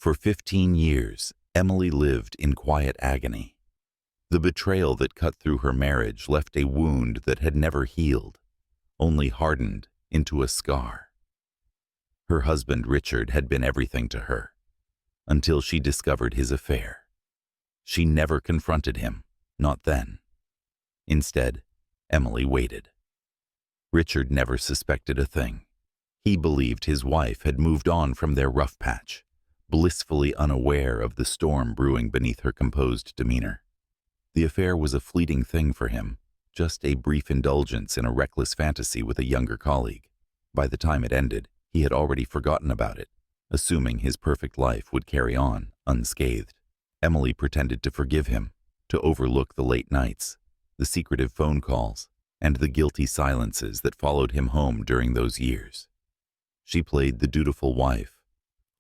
For 15 years, Emily lived in quiet agony. The betrayal that cut through her marriage left a wound that had never healed, only hardened into a scar. Her husband, Richard, had been everything to her, until she discovered his affair. She never confronted him, not then. Instead, Emily waited. Richard never suspected a thing. He believed his wife had moved on from their rough patch, blissfully unaware of the storm brewing beneath her composed demeanor. The affair was a fleeting thing for him, just a brief indulgence in a reckless fantasy with a younger colleague. By the time it ended, he had already forgotten about it, assuming his perfect life would carry on, unscathed. Emily pretended to forgive him, to overlook the late nights, the secretive phone calls, and the guilty silences that followed him home during those years. She played the dutiful wife,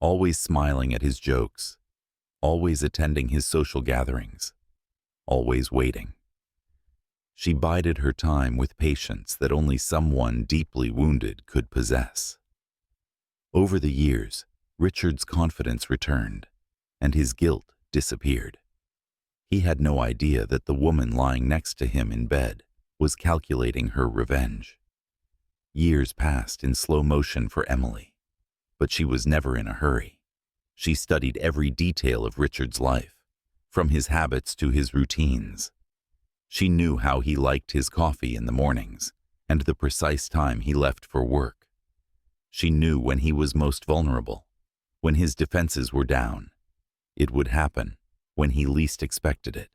always smiling at his jokes, always attending his social gatherings, always waiting. She bided her time with patience that only someone deeply wounded could possess. Over the years, Richard's confidence returned, and his guilt disappeared. He had no idea that the woman lying next to him in bed was calculating her revenge. Years passed in slow motion for Emily, but she was never in a hurry. She studied every detail of Richard's life, from his habits to his routines. She knew how he liked his coffee in the mornings and the precise time he left for work. She knew when he was most vulnerable, when his defenses were down. It would happen when he least expected it.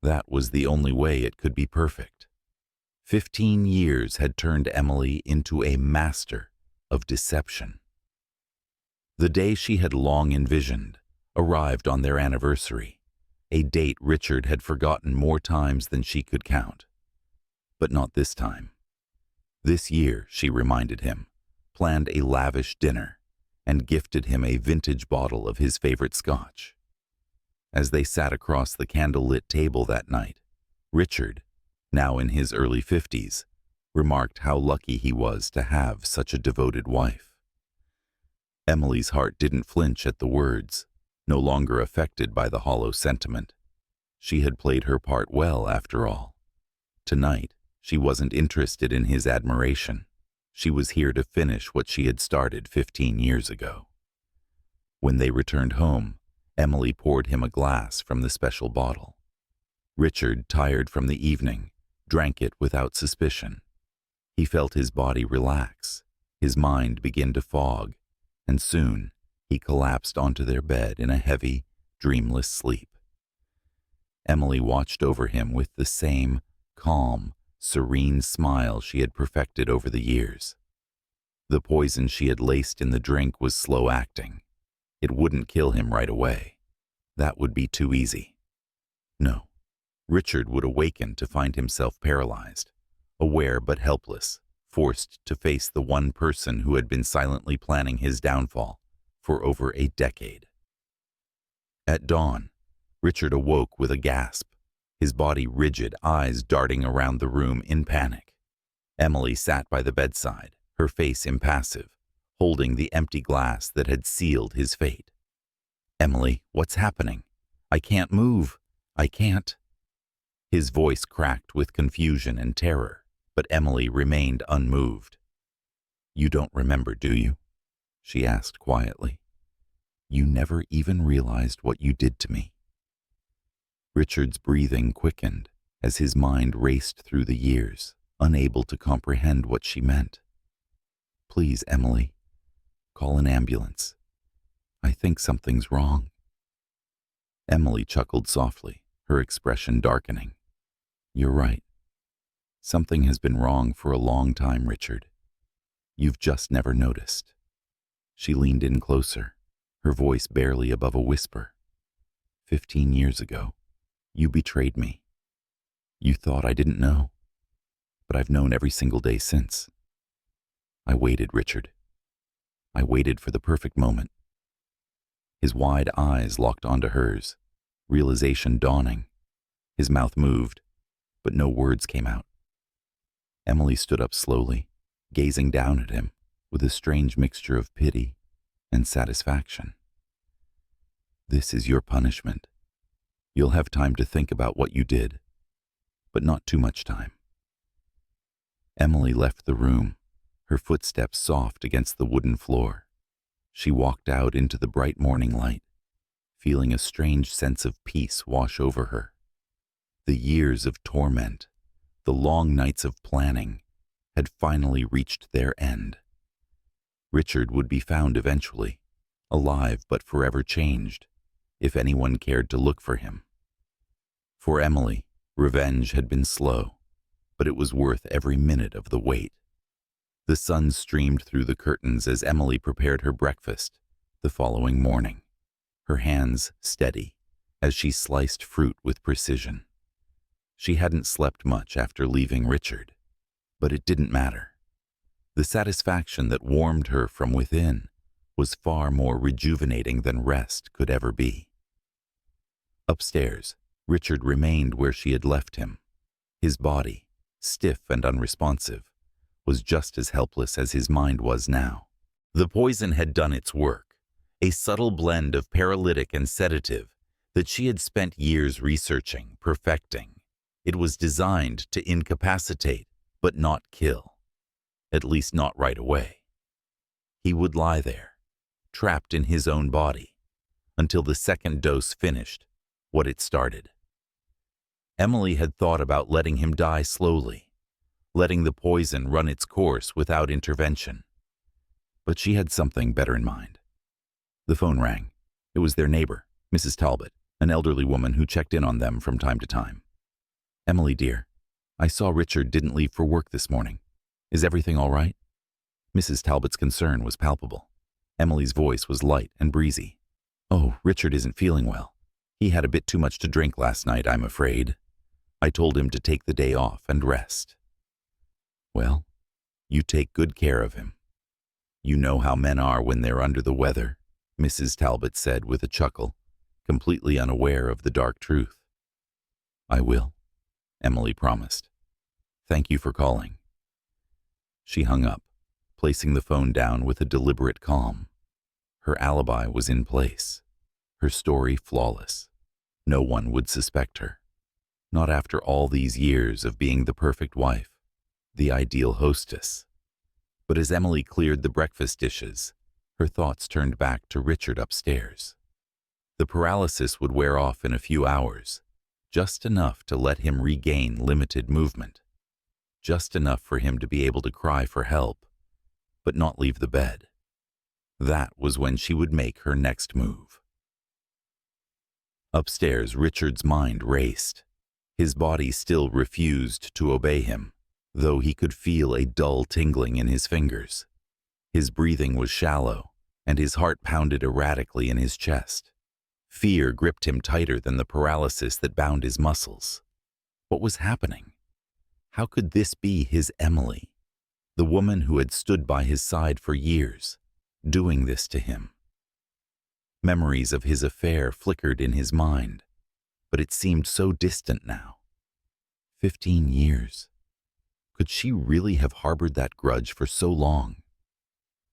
That was the only way it could be perfect. 15 years had turned Emily into a master of deception. The day she had long envisioned arrived on their anniversary, a date Richard had forgotten more times than she could count. But not this time. This year, she reminded him, planned a lavish dinner and gifted him a vintage bottle of his favorite scotch. As they sat across the candle-lit table that night, Richard, now in his early 50s, remarked how lucky he was to have such a devoted wife. Emily's heart didn't flinch at the words, no longer affected by the hollow sentiment. She had played her part well, after all. Tonight, she wasn't interested in his admiration. She was here to finish what she had started 15 years ago. When they returned home, Emily poured him a glass from the special bottle. Richard, tired from the evening, drank it without suspicion. He felt his body relax, his mind begin to fog, and soon he collapsed onto their bed in a heavy, dreamless sleep. Emily watched over him with the same calm, serene smile she had perfected over the years. The poison she had laced in the drink was slow acting. It wouldn't kill him right away. That would be too easy. No, Richard would awaken to find himself paralyzed, aware but helpless, forced to face the one person who had been silently planning his downfall for over a decade. At dawn, Richard awoke with a gasp, his body rigid, eyes darting around the room in panic. Emily sat by the bedside, her face impassive, holding the empty glass that had sealed his fate. "Emily, what's happening? I can't move. I can't." His voice cracked with confusion and terror, but Emily remained unmoved. "You don't remember, do you?" she asked quietly. "You never even realized what you did to me." Richard's breathing quickened as his mind raced through the years, unable to comprehend what she meant. "Please, Emily, call an ambulance. I think something's wrong." Emily chuckled softly, her expression darkening. "You're right. Something has been wrong for a long time, Richard. You've just never noticed." She leaned in closer, her voice barely above a whisper. 15 years ago, you betrayed me. You thought I didn't know, but I've known every single day since. I waited, Richard. I waited for the perfect moment." His wide eyes locked onto hers, realization dawning. His mouth moved, but no words came out. Emily stood up slowly, gazing down at him with a strange mixture of pity and satisfaction. This is your punishment. You'll have time to think about what you did, but not too much time." Emily left the room, her footsteps soft against the wooden floor. She walked out into the bright morning light, feeling a strange sense of peace wash over her. The years of torment, the long nights of planning, had finally reached their end. Richard would be found eventually, alive but forever changed, if anyone cared to look for him. For Emily, revenge had been slow, but it was worth every minute of the wait. The sun streamed through the curtains as Emily prepared her breakfast the following morning, her hands steady as she sliced fruit with precision. She hadn't slept much after leaving Richard, but it didn't matter. The satisfaction that warmed her from within was far more rejuvenating than rest could ever be. Upstairs, Richard remained where she had left him. His body, stiff and unresponsive, was just as helpless as his mind was now. The poison had done its work, a subtle blend of paralytic and sedative that she had spent years researching, perfecting. It was designed to incapacitate, but not kill. At least not right away. He would lie there, trapped in his own body, until the second dose finished what it started. Emily had thought about letting him die slowly, letting the poison run its course without intervention. But she had something better in mind. The phone rang. It was their neighbor, Mrs. Talbot, an elderly woman who checked in on them from time to time. "Emily, dear, I saw Richard didn't leave for work this morning. Is everything all right?" Mrs. Talbot's concern was palpable. Emily's voice was light and breezy. "Oh, Richard isn't feeling well. He had a bit too much to drink last night, I'm afraid. I told him to take the day off and rest." "Well, you take good care of him. You know how men are when they're under the weather," Mrs. Talbot said with a chuckle, completely unaware of the dark truth. "I will," Emily promised. "Thank you for calling." She hung up, placing the phone down with a deliberate calm. Her alibi was in place, her story flawless. No one would suspect her. Not after all these years of being the perfect wife, the ideal hostess. But as Emily cleared the breakfast dishes, her thoughts turned back to Richard upstairs. The paralysis would wear off in a few hours, just enough to let him regain limited movement. Just enough for him to be able to cry for help, but not leave the bed. That was when she would make her next move. Upstairs, Richard's mind raced. His body still refused to obey him, though he could feel a dull tingling in his fingers. His breathing was shallow, and his heart pounded erratically in his chest. Fear gripped him tighter than the paralysis that bound his muscles. What was happening? How could this be his Emily, the woman who had stood by his side for years, doing this to him? Memories of his affair flickered in his mind, but it seemed so distant now. 15 years. Could she really have harbored that grudge for so long?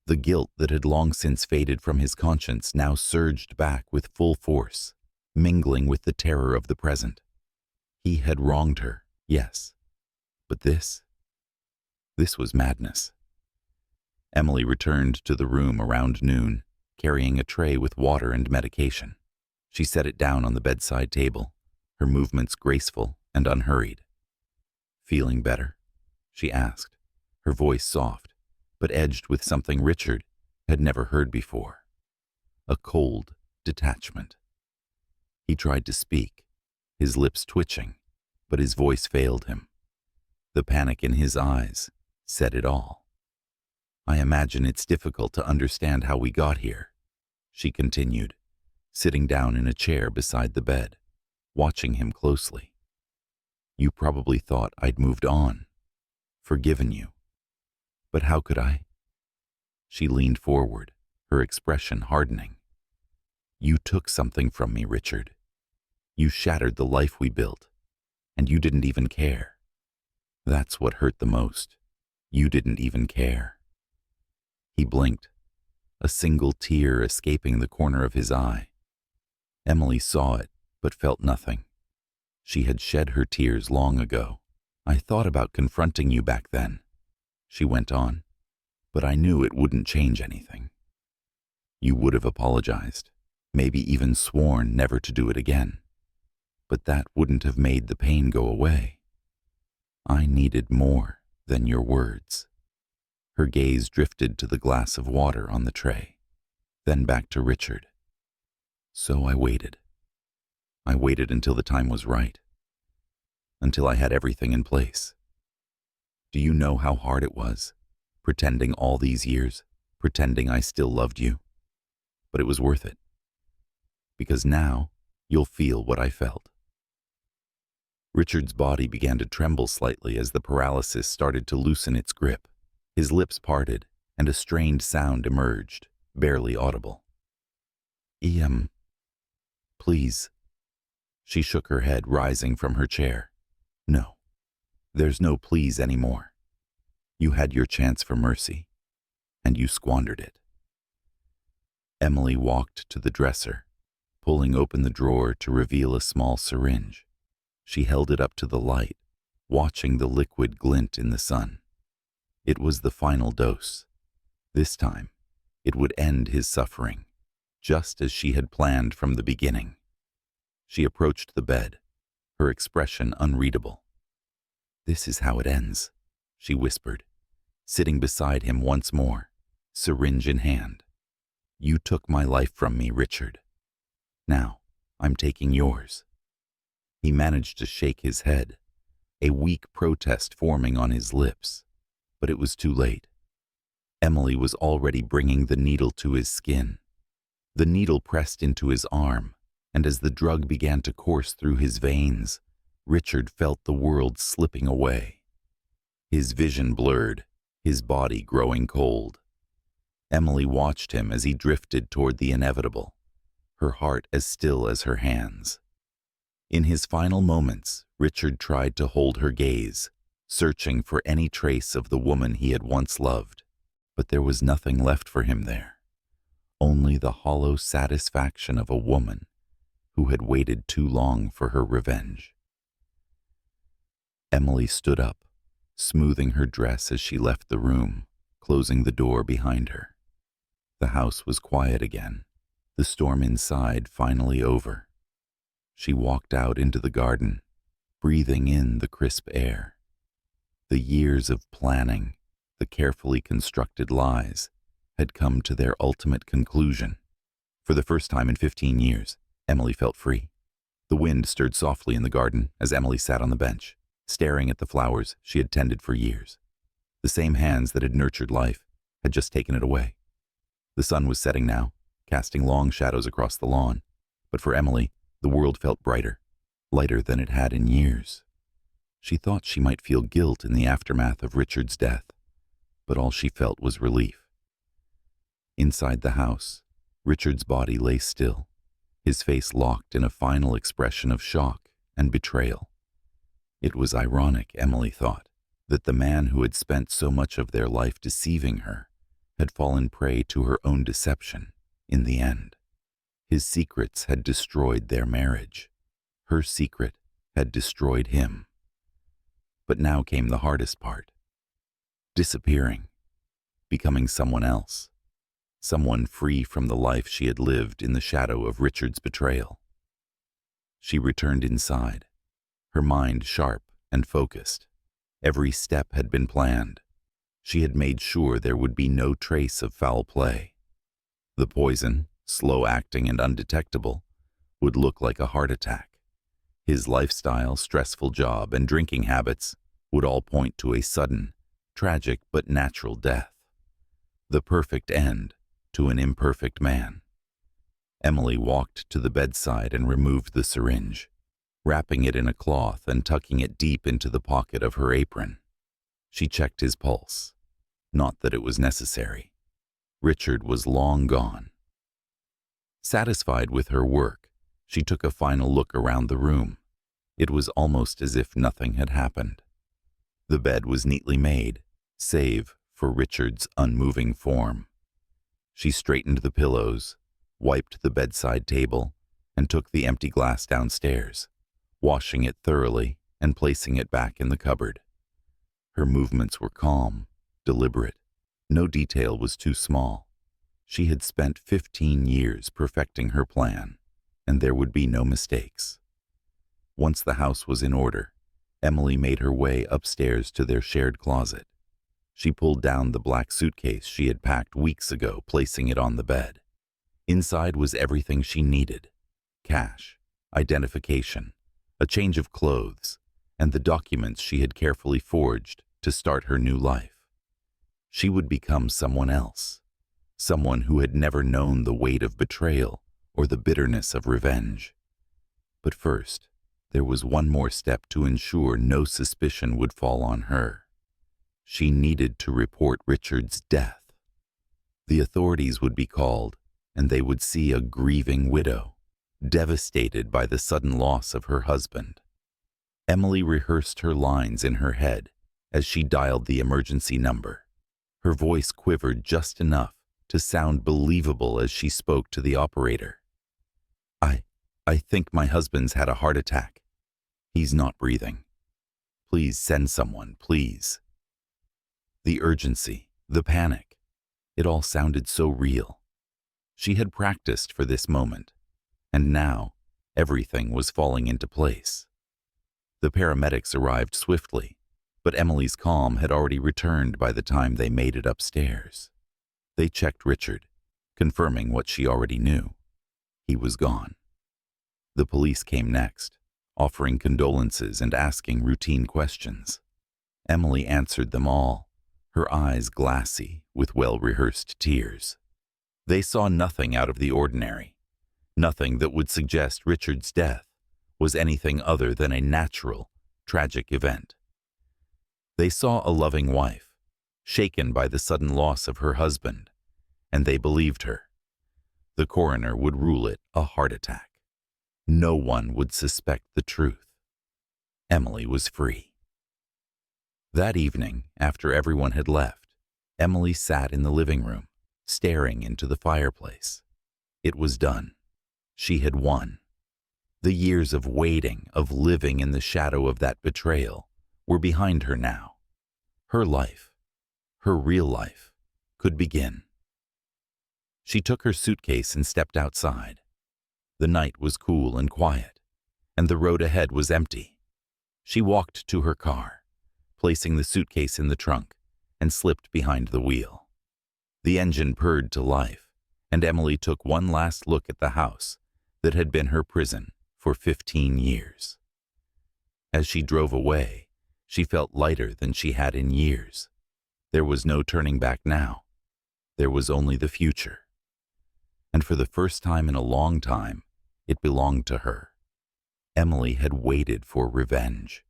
The guilt that had long since faded from his conscience now surged back with full force, mingling with the terror of the present. He had wronged her, yes, but this was madness. Emily returned to the room around noon, carrying a tray with water and medication. She set it down on the bedside table, her movements graceful and unhurried. "Feeling better?" she asked, her voice soft, but edged with something Richard had never heard before. A cold detachment. He tried to speak, his lips twitching, but his voice failed him. The panic in his eyes said it all. "I imagine it's difficult to understand how we got here," she continued, sitting down in a chair beside the bed, watching him closely. "You probably thought I'd moved on, forgiven you. But how could I?" She leaned forward, her expression hardening. "You took something from me, Richard. You shattered the life we built, and you didn't even care. That's what hurt the most. You didn't even care." He blinked, a single tear escaping the corner of his eye. Emily saw it, but felt nothing. She had shed her tears long ago. "I thought about confronting you back then," she went on, "but I knew it wouldn't change anything. You would have apologized, maybe even sworn never to do it again. But that wouldn't have made the pain go away. I needed more than your words." Her gaze drifted to the glass of water on the tray, then back to Richard. "So I waited. I waited until the time was right, until I had everything in place. Do you know how hard it was, pretending all these years, pretending I still loved you? But it was worth it, because now you'll feel what I felt." Richard's body began to tremble slightly as the paralysis started to loosen its grip. His lips parted, and a strained sound emerged, barely audible. Please." She shook her head, rising from her chair. "No, there's no please anymore. You had your chance for mercy, and you squandered it." Emily walked to the dresser, pulling open the drawer to reveal a small syringe. She held it up to the light, watching the liquid glint in the sun. It was the final dose. This time, it would end his suffering, just as she had planned from the beginning. She approached the bed, her expression unreadable. "This is how it ends," she whispered, sitting beside him once more, syringe in hand. "You took my life from me, Richard. Now, I'm taking yours." He managed to shake his head, a weak protest forming on his lips, but it was too late. Emily was already bringing the needle to his skin. The needle pressed into his arm, and as the drug began to course through his veins, Richard felt the world slipping away. His vision blurred, his body growing cold. Emily watched him as he drifted toward the inevitable, her heart as still as her hands. In his final moments, Richard tried to hold her gaze, searching for any trace of the woman he had once loved, but there was nothing left for him there, only the hollow satisfaction of a woman who had waited too long for her revenge. Emily stood up, smoothing her dress as she left the room, closing the door behind her. The house was quiet again, the storm inside finally over. She walked out into the garden, breathing in the crisp air. The years of planning, the carefully constructed lies, had come to their ultimate conclusion. For the first time in 15 years, Emily felt free. The wind stirred softly in the garden as Emily sat on the bench, staring at the flowers she had tended for years. The same hands that had nurtured life had just taken it away. The sun was setting now, casting long shadows across the lawn, but for Emily, the world felt brighter, lighter than it had in years. She thought she might feel guilt in the aftermath of Richard's death, but all she felt was relief. Inside the house, Richard's body lay still, his face locked in a final expression of shock and betrayal. It was ironic, Emily thought, that the man who had spent so much of their life deceiving her had fallen prey to her own deception in the end. His secrets had destroyed their marriage. Her secret had destroyed him. But now came the hardest part. Disappearing, becoming someone else, someone free from the life she had lived in the shadow of Richard's betrayal. She returned inside, her mind sharp and focused. Every step had been planned. She had made sure there would be no trace of foul play. The poison, slow-acting and undetectable, would look like a heart attack. His lifestyle, stressful job, and drinking habits would all point to a sudden, tragic but natural death. The perfect end to an imperfect man. Emily walked to the bedside and removed the syringe, wrapping it in a cloth and tucking it deep into the pocket of her apron. She checked his pulse. Not that it was necessary. Richard was long gone. Satisfied with her work, she took a final look around the room. It was almost as if nothing had happened. The bed was neatly made, save for Richard's unmoving form. She straightened the pillows, wiped the bedside table, and took the empty glass downstairs, washing it thoroughly and placing it back in the cupboard. Her movements were calm, deliberate. No detail was too small. She had spent 15 years perfecting her plan, and there would be no mistakes. Once the house was in order, Emily made her way upstairs to their shared closet. She pulled down the black suitcase she had packed weeks ago, placing it on the bed. Inside was everything she needed: cash, identification, a change of clothes, and the documents she had carefully forged to start her new life. She would become someone else, someone who had never known the weight of betrayal or the bitterness of revenge. But first, there was one more step to ensure no suspicion would fall on her. She needed to report Richard's death. The authorities would be called, and they would see a grieving widow, devastated by the sudden loss of her husband. Emily rehearsed her lines in her head as she dialed the emergency number. Her voice quivered just enough to sound believable as she spoke to the operator. I think my husband's had a heart attack. He's not breathing. Please send someone, please." The urgency, the panic, it all sounded so real. She had practiced for this moment, and now everything was falling into place. The paramedics arrived swiftly, but Emily's calm had already returned by the time they made it upstairs. They checked Richard, confirming what she already knew. He was gone. The police came next, offering condolences and asking routine questions. Emily answered them all, her eyes glassy with well-rehearsed tears. They saw nothing out of the ordinary, nothing that would suggest Richard's death was anything other than a natural, tragic event. They saw a loving wife, shaken by the sudden loss of her husband, and they believed her. The coroner would rule it a heart attack. No one would suspect the truth. Emily was free. That evening, after everyone had left, Emily sat in the living room, staring into the fireplace. It was done. She had won. The years of waiting, of living in the shadow of that betrayal, were behind her now. Her life, her real life, could begin. She took her suitcase and stepped outside. The night was cool and quiet, and the road ahead was empty. She walked to her car, placing the suitcase in the trunk, and slipped behind the wheel. The engine purred to life, and Emily took one last look at the house that had been her prison for 15 years. As she drove away, she felt lighter than she had in years. There was no turning back now. There was only the future. And for the first time in a long time, it belonged to her. Emily had waited for revenge,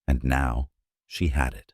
and now she had it.